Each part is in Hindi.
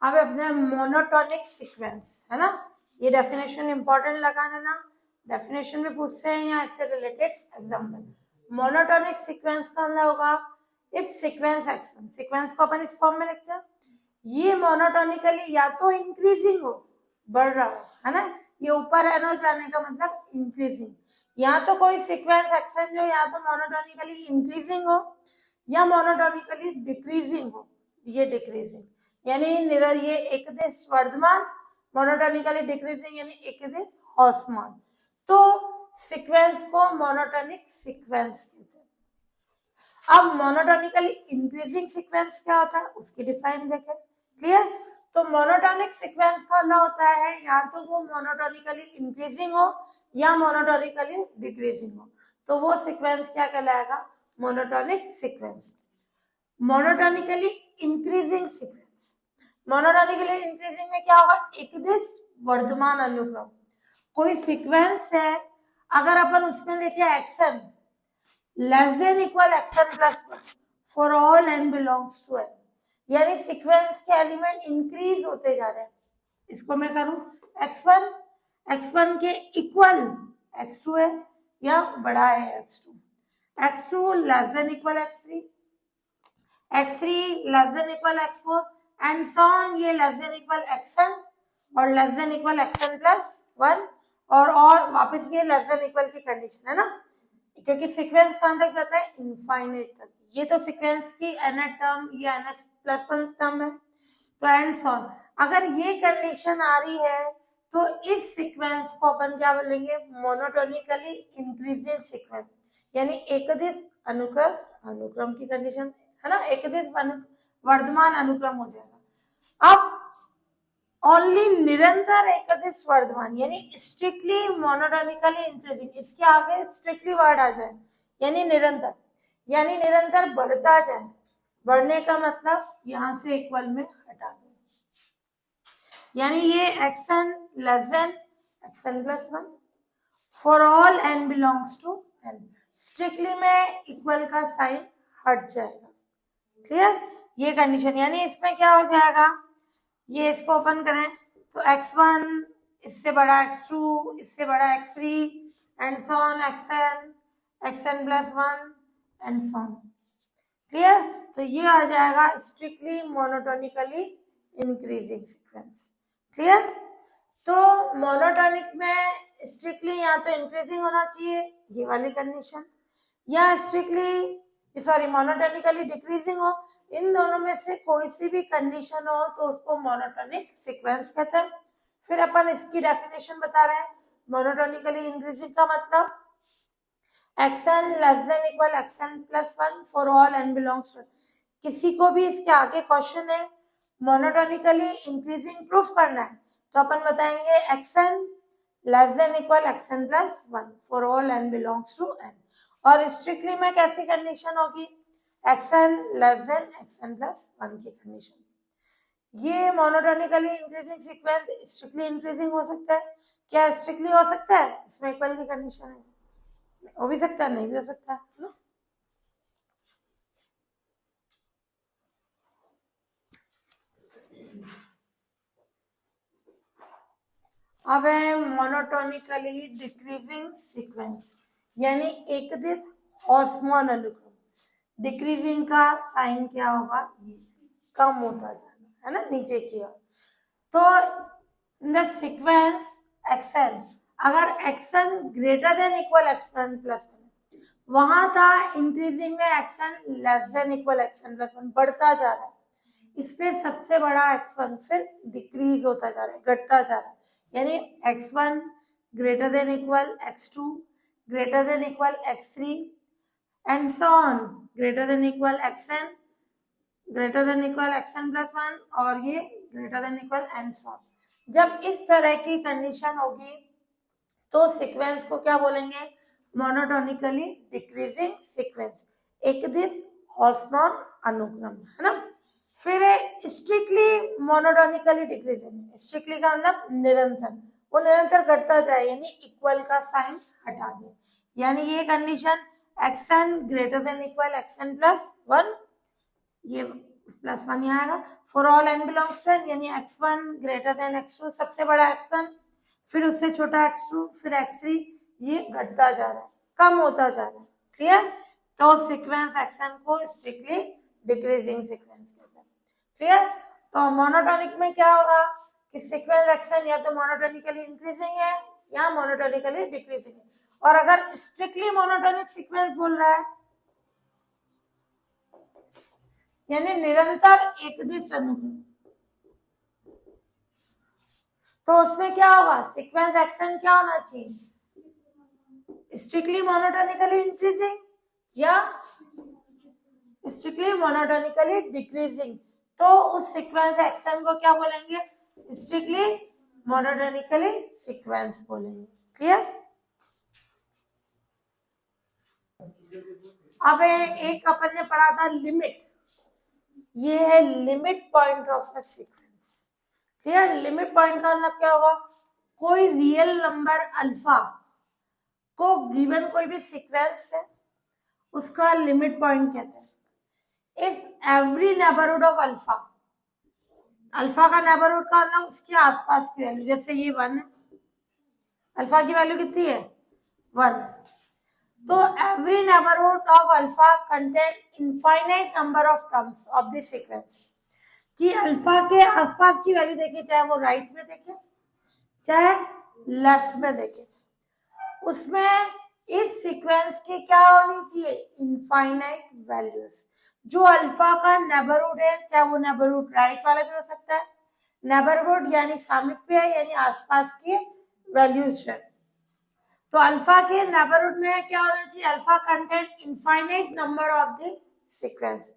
अब अपने मोनोटोनिक सीक्वेंस है ना, ये डेफिनेशन इंपॉर्टेंट लगा देना, डेफिनेशन में पूछते हैं या इससे रिलेटेड एग्जाम्पल। मोनोटोनिक सीक्वेंस का मतलब होगा इफ सीक्वेंस एक्शन, सीक्वेंस को अपन इस फॉर्म में लिखते हैं, ये मोनोटोनिकली या तो इंक्रीजिंग हो, बढ़ रहा हो, है ना, ये ऊपर एरो जाने का मतलब इंक्रीजिंग, या तो कोई सीक्वेंस एक्शन जो या तो मोनोटोनिकली इंक्रीजिंग हो या मोनोटोनिकली डिक्रीजिंग हो, ये डिक्रीजिंग यानी ये एकदिश वर्धमान, मोनोटोनिकली डिक्रीजिंग यानी एकदिश ह्रासमान, तो सीक्वेंस को मोनोटोनिक सीक्वेंस कहते हैं। अब मोनोटोनिकली इंक्रीजिंग सीक्वेंस क्या होता है उसकी डिफाइन देखें, क्लियर। तो मोनोटोनिक सीक्वेंस का मतलब होता है या तो वो मोनोटोनिकली इंक्रीजिंग हो या मोनोटोनिकली डिक्रीजिंग हो, तो वो सीक्वेंस क्या कहलाएगा, monotonic sequence. Monotonically increasing sequence, monotonically increasing में क्या होगा, एकदिश वर्धमान अनुक्रम, कोई सीक्वेंस है अगर अपन उसमें देखिए xn less than equal xn plus one for all n belongs to n, यानी सीक्वेंस के एलिमेंट इंक्रीज होते जा रहे हैं, इसको मैं करूं x1 के इक्वल x2 है या बड़ा है x2 less than equal x3 less than equal x4 and so on, ये लेस देन इक्वल xn और less than equal xn plus 1 और वापस ये लेस देन इक्वल की कंडीशन है ना, क्योंकि सीक्वेंस कहां तक जाता है, इनफाइनाइट तक, ये तो सीक्वेंस की nth टर्म या ns प्लस 1 टर्म है, तो एंड सो ऑन। अगर ये कंडीशन आ रही है तो इस सीक्वेंस को अपन क्या बोलेंगे, मोनोटोनिकली इंक्रीजिंग सीक्वेंस, यानी एकदिश अनुक्रम की कंडीशन है ना, एकदिश वर्धमान अनुक्रम हो जाएगा। अब ओनली निरंतर एकदिश वर्धमान यानी स्ट्रिक्टली मोनोटोनिकली इंक्रीजिंग, इसके आगे स्ट्रिक्टली वर्ड आ जाए यानी निरंतर बढ़ता जाए, बढ़ने का मतलब यहां से इक्वल में हटा दो, यानी ये xn less than xn plus 1 for all n belongs to n, strictly में इक्वल का साइन हट जाएगा, क्लियर, ये कंडीशन, यानी इसमें क्या हो जाएगा, ये इसको ओपन करें तो x1 इससे बड़ा x2 इससे बड़ा x3 and so on xn plus 1 and so on, clear. तो ये आ जाएगा strictly monotonically increasing sequence, clear. तो मोनोटोनिक में स्ट्रिक्टली या तो इंक्रीजिंग होना चाहिए ये वाली कंडीशन, या स्ट्रिक्टली मोनोटोनिकली डिक्रीजिंग हो, इन दोनों में से कोई सी भी कंडीशन हो तो उसको मोनोटोनिक सीक्वेंस कहते हैं। फिर अपन इसकी डेफिनेशन बता रहे हैं, मोनोटोनिकली इंक्रीजिंग का मतलब xn less than equal xn plus 1 for all n belongs to, किसी को भी इसके आगे क्वेश्चन है मोनोटोनिकली इंक्रीजिंग प्रूफ करना है तो अपन बताएंगे xn less than equal xn plus 1 for all n belongs to n, और स्ट्रिक्टली में कैसी कंडीशन होगी, xn less than xn plus 1 की कंडीशन। ये monotonically increasing sequence strictly increasing हो सकता है, क्या स्ट्रिक्टली हो सकता है, इसमें इक्वल की कंडीशन है, हो भी सकता है नहीं भी हो सकता है ना। अब है मोनोटोनिकली डिक्रीजिंग सीक्वेंस, यानी एकदिश ह्रासमान अनुक्रम, डिक्रीजिंग का साइन क्या होगा, ये कम होता जाना है ना नीचे की ओर, तो इन द सीक्वेंस एक्शन, अगर action greater than equal xn plus 1, वहां था इंक्रीजिंग में action less than equal xn plus 1 बढ़ता जा रहा है, इसमें सबसे बड़ा x1 फिर डिक्रीज होता जा रहा है, घटता जा रहा है, यानी x1 greater than equal x2 greater than equal x3 and so on greater than equal xn greater than equal xn plus 1 और ये greater than equal and so on. जब इस तरह की कंडीशन होगी तो सीक्वेंस को क्या बोलेंगे, मोनोटोनिकली डिक्रीजिंग सीक्वेंस, एकदिश ह्रासमान अनुक्रम, है ना। फिर स्ट्रिक्टली मोनोटोनिकली डिक्रीजिंग, स्ट्रिक्टली का मतलब निरंतर, वो निरंतर घटता जाए यानी इक्वल का साइन हटा दे, यानी ये condition xn greater than equal xn plus 1, ये +1 यहाँ आएगा। For all n belongs to n यानी x1 ग्रेटर देन x2, सबसे बड़ा x1, फिर उससे छोटा x2, फिर x3, ये घटता जा रहा है, कम होता जा रहा है। क्लियर? तो सीक्वेंस xn को स्ट्रिक्टली डिक्रीजिंग सीक्वेंस कहते हैं। क्लियर? तो मोनोटोनिक में क्या होगा कि सीक्वेंस xn या तो मोनोटोनिकली इंक्रीजिंग है या मोनोटोनिकली डिक्रीजिंग है। और अगर स्ट्रिक्टली मोनोटोनिक सीक्वेंस बोल रहा है यानी निरंतर एकदिश अनुक्रम, तो उसमें क्या होगा, सीक्वेंस xn क्या होना चाहिए, स्ट्रिक्टली मोनोटोनिकली इंक्रीजिंग या स्ट्रिक्टली मोनोटोनिकली डिक्रीजिंग। तो उस सीक्वेंस xn को क्या बोलेंगे, स्ट्रिक्टली मोनोटोनिकली सीक्वेंस बोलेंगे। क्लियर? अब एक अपन ने पढ़ा था लिमिट, ये है limit point of a sequence. Clear? Limit point का मतलब क्या होगा, कोई रियल नंबर अल्फा को गिवन कोई भी सीक्वेंस है उसका लिमिट पॉइंट कहते हैं। If every neighbourhood of alpha, alpha का नेबरहुड का मतलब उसके आसपास की वैल्यू, जैसे ये 1 है, अल्फा की वैल्यू कितनी है 1, तो every neighbourhood of alpha contain infinite number of terms of this sequence, कि अल्फा के आसपास की वैल्यू देखे, चाहे वो राइट में देखे चाहे लेफ्ट में देखे, उसमें इस सीक्वेंस की क्या होनी चाहिए, इनफाइनाइट वैल्यूज। जो अल्फा का नेबरहुड है, चाहे वो नेबरहुड राइट वाला भी हो सकता है, नेबरहुड यानी सामीप्य है यानी आसपास की वैल्यूज है, तो अल्फा के नेबरहुड में क्या होना चाहिए, alpha contain infinite number of the sequence.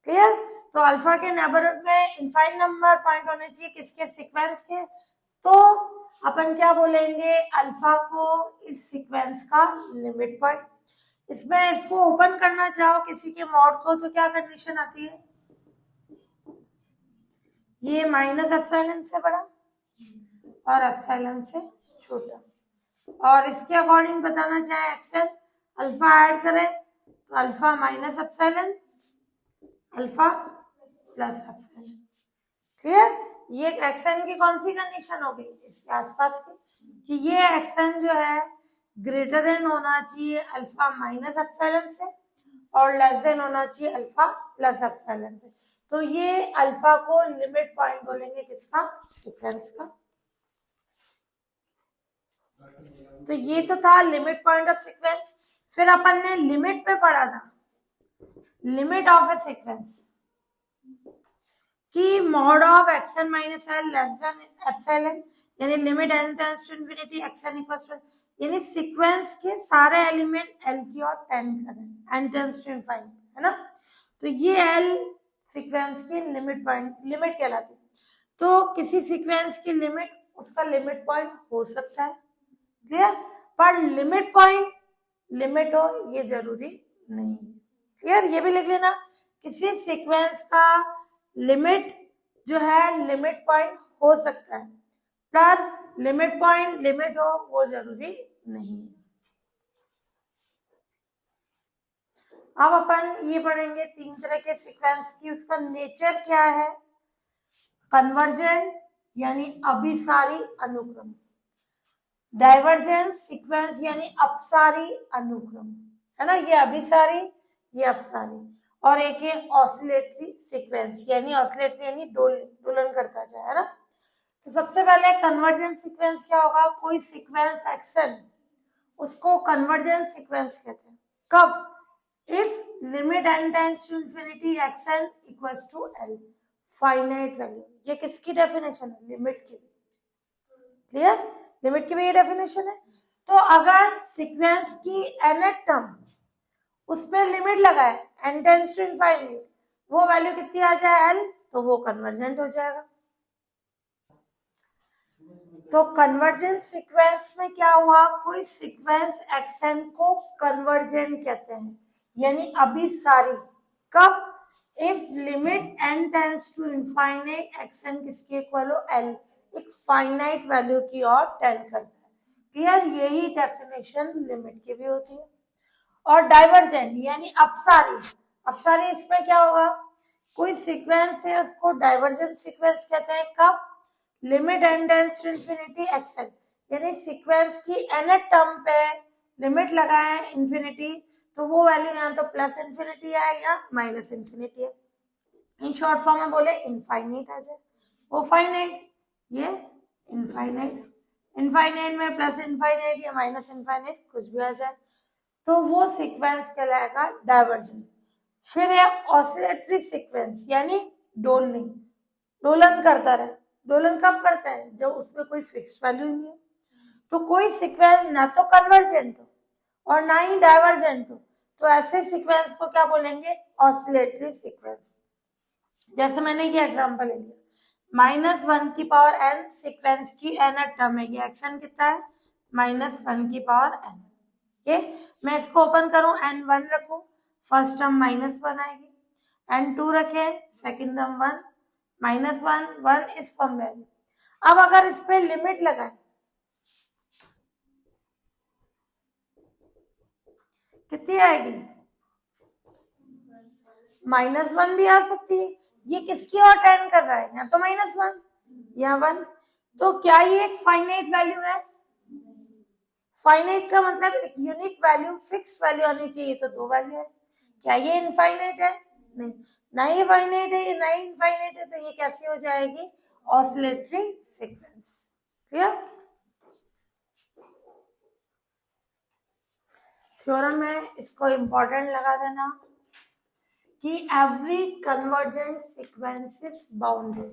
Clear? तो अल्फा के नेबरहुड में इनफाइनाइट नंबर पॉइंट होने चाहिए किसके, सीक्वेंस के। तो अपन क्या बोलेंगे, अल्फा को इस सीक्वेंस का लिमिट पॉइंट। इसमें इसको ओपन करना चाहो किसी के मॉड को, तो क्या कंडीशन आती है, ये माइनस एप्सिलॉन से बड़ा और एप्सिलॉन से छोटा, और इसके अकॉर्डिंग बताना चाहे एक्सन, अल्फा ऐड करें तो alpha minus epsilon, alpha plus epsilon. Clear? ये एक्सन की कौन सी कंडीशन होगी, इसके आसपास की, कि ये एक्सन जो है ग्रेटर देन होना चाहिए अल्फा माइनस एप्सिलॉन से और लेस देन होना चाहिए अल्फा प्लस एप्सिलॉन से। तो ये अल्फा को लिमिट पॉइंट बोलेंगे किसका, सीक्वेंस का। तो ये तो था लिमिट पॉइंट ऑफ सीक्वेंस। फिर अपन ने लिमिट पे पढ़ा था लिमिट ऑफ ए सीक्वेंस कि mod of x n minus l less than epsilon, यानी limit n tends to infinity x n equals to, यानी सीक्वेंस के सारे एलिमेंट l की ओर टेंड कर रहे हैं, n टेंड्स टू इनफाइनाइट, है ना। तो ये l सीक्वेंस की लिमिट पॉइंट, लिमिट कहलाती है। तो किसी सीक्वेंस की लिमिट उसका लिमिट पॉइंट हो सकता है, क्लियर, पर लिमिट पॉइंट लिमिट हो ये जरूरी नहीं है। क्लियर? ये भी लिख लेना, किसी सीक्वेंस का लिमिट जो है लिमिट पॉइंट हो सकता है, पर लिमिट पॉइंट लिमिट हो वो जरूरी नहीं है। अब अपन ये पढ़ेंगे 3 तरह के सीक्वेंस की, उसका नेचर क्या है, कन्वर्जेंट यानी अभिसारी अनुक्रम, डाइवर्जेंट सीक्वेंस यानी अपसारी अनुक्रम, है ना, ये अभिसारी ये अपसारी, और एक है ऑसिलेटरी सीक्वेंस यानी ऑसिलेटरी यानी दोलन करता जाए, है ना। तो सबसे पहले कन्वर्जेंट सीक्वेंस क्या होगा, कोई सीक्वेंस एक्शन उसको कन्वर्जेंट सीक्वेंस कहते हैं। कब, if limit n tends to infinity xn equals to l, finite value. ये किसकी डेफिनेशन है, लिमिट की। क्लियर? लिमिट की भी ये डेफिनेशन है। तो अगर सीक्वेंस की nth टर्म उसमें लिमिट लगाए n टेंड्स टू इनफाइनाइट, वो वैल्यू कितनी आ जाए l, तो वो कन्वर्जेंट हो जाएगा। तो कन्वर्जेंट सीक्वेंस में क्या हुआ, कोई सीक्वेंस xn को कन्वर्जेंट कहते हैं यानी अभिसारी। कब, if limit n tends to infinite xn किसके इक्वल हो, l, एक फाइनाइट वैल्यू की ओर टेंड करता है। क्लियर? यही डेफिनेशन लिमिट की भी होती है। और डाइवर्जेंट यानी अपसारी, अपसारी इसमें क्या होगा कोई सीक्वेंस है उसको डाइवर्जेंट सीक्वेंस कहते हैं कब, लिमिट n tends to infinity xn, यानी सीक्वेंस की nth टर्म पे लिमिट लगाए इंफिनिटी, तो वो वैल्यू यहाँ तो प्लस इंफिनिटी है या माइनस इंफिनिटी है। इन शॉर्ट फॉर्म में बोले इनफाइनाइट आ जाए, वो फाइनाइट, ये इनफाइनाइट, इनफाइनाइट में प्लस इनफाइनाइट या माइनस इनफाइनाइट कुछ भी आ जाए, तो वो सीक्वेंस कहलाएगा डाइवर्जेंट। फिर है ऑसिलेटरी सीक्वेंस, यानी डोलनिंग, दोलन करता रहे। दोलन कब करता है, जब उसमें कोई फिक्स वैल्यू नहीं है। तो कोई सीक्वेंस ना तो कन्वर्जेंट हो और ना ही डाइवर्जेंट हो, तो ऐसे सीक्वेंस को क्या बोलेंगे, ऑसिलेटरी सीक्वेंस। जैसे मैंने ये एग्जांपल ले लिया, -1 की पावर n सीक्वेंस की n टर्म है, ये xn कितना है, -1 की पावर n। ओके, मैं इसको ओपन करूं, n1 रखूं, फर्स्ट टर्म -1 आएगी, n2 रखे, सेकंड टर्म 1, -1 1 इस फॉर्म वैल्यू। अब अगर इस पे लिमिट लगाए, कितनी आएगी, -1 भी आ सकती है। ये किसकी ओर टेंड कर रहा है, या तो -1 या 1, तो क्या ये एक फाइनाइट वैल्यू है। फाइनाइट का मतलब एक यूनिक वैल्यू, फिक्स वैल्यू आनी चाहिए, तो 2 वैल्यू है। क्या ये इनफाइनाइट है, नहीं, ना ये फाइनाइट है ना ही इनफाइनाइट है, तो ये कैसी हो जाएगी, ऑसिलेटरी सीक्वेंस। क्लियर, थ्योरम में इसको इंपॉर्टेंट लगा देना कि every convergent sequence is bounded,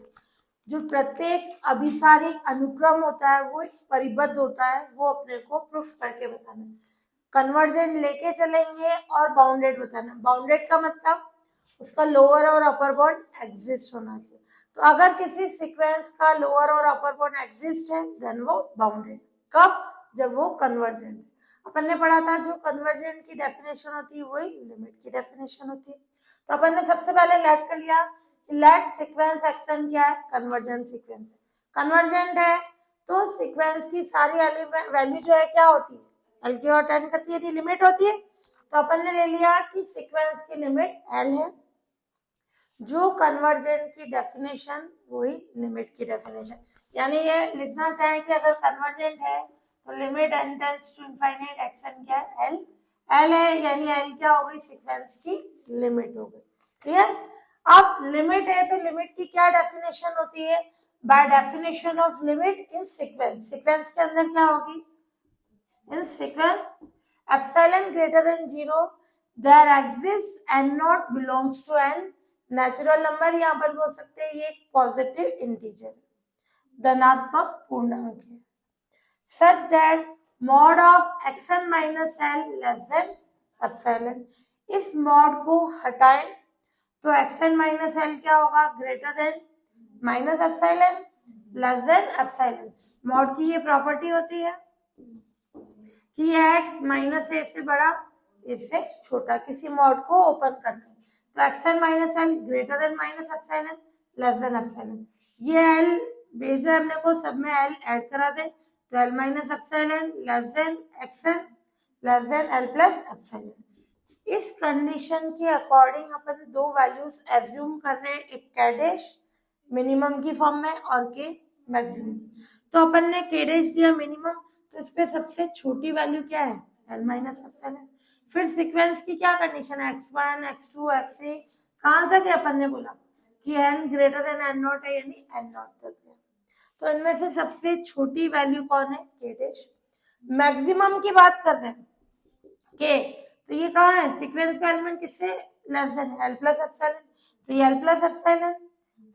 जो प्रत्येक अभिसारी अनुक्रम होता है वो एक परिबद्ध होता है, वो अपने को प्रूफ करके बताना। कन्वर्जेंट लेके चलेंगे और बाउंडेड बताना। बाउंडेड का मतलब उसका लोअर और अपर बॉन्ड एग्जिस्ट होना चाहिए। तो अगर किसी सीक्वेंस का लोअर और अपर बॉन्ड एग्जिस्ट है देन वो बाउंडेड। कब, जब वो कन्वर्जेंट है। अपन ने पढ़ा था जो कन्वर्जेंट की डेफिनेशन होती है वही लिमिट की डेफिनेशन होती है। तो अपन ने सबसे पहले लेट कर लिया, लेट सीक्वेंस एक्शन क्या है, कन्वर्जेंट सीक्वेंस है। कन्वर्जेंट है तो सीक्वेंस की सारी वैल्यू जो है क्या होती है, एल की ओर टेंड करती है, लिमिट होती है। तो अपन ने ले लिया कि सीक्वेंस की लिमिट एल है, जो कन्वर्जेंट की डेफिनेशन वही लिमिट की डेफिनेशन। यानी ये लिखना चाहे कि अगर कन्वर्जेंट है तो limit n tends to infinite xn क्या है, एल, एल है, यानी एल क्या हो गई, सीक्वेंस की लिमिट हो गई। क्लियर, अब लिमिट है तो लिमिट की क्या डेफिनेशन होती है, by definition of limit in sequence. Sequence के अंदर क्या होगी, in sequence epsilon greater than 0 there exist n not belongs to n natural number, यहाँ पर बोल सकते हैं ये एक पॉजिटिव इंटीजर, धनात्मक पूर्णांक है, such that mod of xn minus l less than epsilon. इस मॉड को हटाएं तो xn माइनस l क्या होगा, greater than minus epsilon less than epsilon. Mod की ये प्रॉपर्टी होती है कि x माइनस a से बड़ा, इससे छोटा, किसी मॉड को ओपन करते हैं तो xn minus l greater than minus epsilon less than epsilon. ये l भेज रहे हमने को, सब में l ऐड करा दे तो l minus epsilon less than xn less than l plus epsilon. इस कंडीशन के अकॉर्डिंग अपन दो वैल्यूज एज्यूम कर रहे हैं, एक k डैश मिनिमम की फॉर्म में और k मैक्सिमम। तो अपन ने k डैश दिया मिनिमम, तो इस पे सबसे छोटी वैल्यू क्या है, l माइनस एप्सिलॉन। फिर सीक्वेंस की क्या कंडीशन है, x1 x2 x3, कहाँ तक है, अपन ने बोला कि n greater than n not है, यानी n नॉट तक है। तो इनमें से सबसे छोटी वैल्यू कौन है, k डैश। मैक्सिमम की बात कर रहे हैं k, तो ये कहाँ है, सीक्वेंस का एलिमेंट किससे less than l plus epsilon, तो ये l plus epsilon,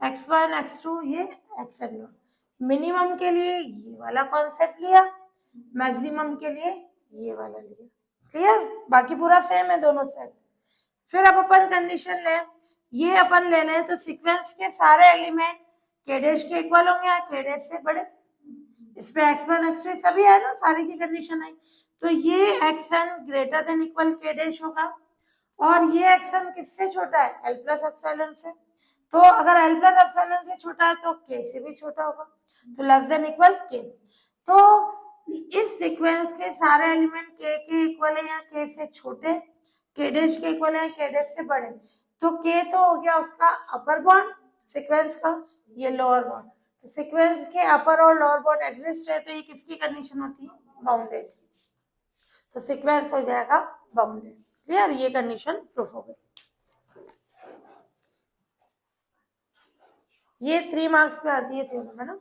x1 x2 ये xn नॉट। मिनिमम के लिए ये वाला कॉन्सेप्ट लिया, मैक्सिमम के लिए ये वाला लिया। क्लियर, बाकी पूरा सेम है दोनों साइड। फिर अब अपन कंडीशन ले, ये अपन ले लें तो सीक्वेंस के सारे एलिमेंट k डैश के इक्वल होंगे या k डैश से बड़े। इस पे x1 x2 सभी है ना, सारी की कंडीशन है, तो ये xn greater than equal k dash होगा, और ये xn किससे छोटा है, l प्लस एप्सिलॉन से। तो अगर l प्लस एप्सिलॉन से छोटा है तो k से भी छोटा होगा, तो लेस देन इक्वल k। तो इस सीक्वेंस के सारे एलिमेंट k के इक्वल है या k से छोटे, k डैश के इक्वल है k डैश से बड़े, तो के तो हो गया उसका अपर बॉन्ड सीक्वेंस का, ये लोअर बॉन्ड। तो सीक्वेंस के अपर और लोअर बॉन्ड एग्जिस्ट है तो ये किसकी कंडीशन होती है? बाउंडेड। तो सीक्वेंस हो जाएगा बाउंडेड। क्लियर? ये कंडीशन प्रूफ हो गई। ये 3 मार्क्स में आती है थ्योरम, है ना।